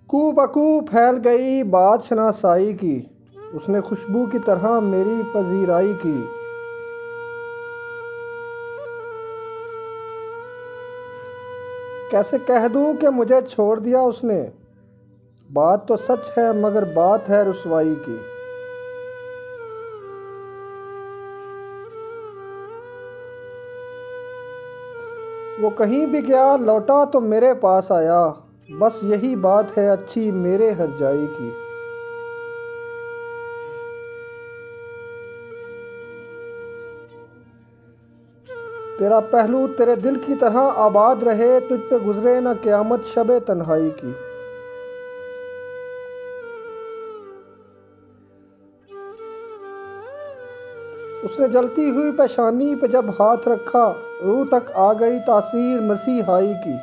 कू बकू फैल गई बात शनासाई की, उसने खुशबू की तरह मेरी पजीराई की। कैसे कह दूं कि मुझे छोड़ दिया उसने, बात तो सच है मगर बात है रुसवाई की। वो कहीं भी गया लौटा तो मेरे पास आया, बस यही बात है अच्छी मेरे हर जाई की। तेरा पहलू तेरे दिल की तरह आबाद रहे, तुझ पे गुजरे न क़यामत शबे तन्हाई की। उसने जलती हुई पेशानी पे जब हाथ रखा, रूह तक आ गई तासीर मसीहाई की।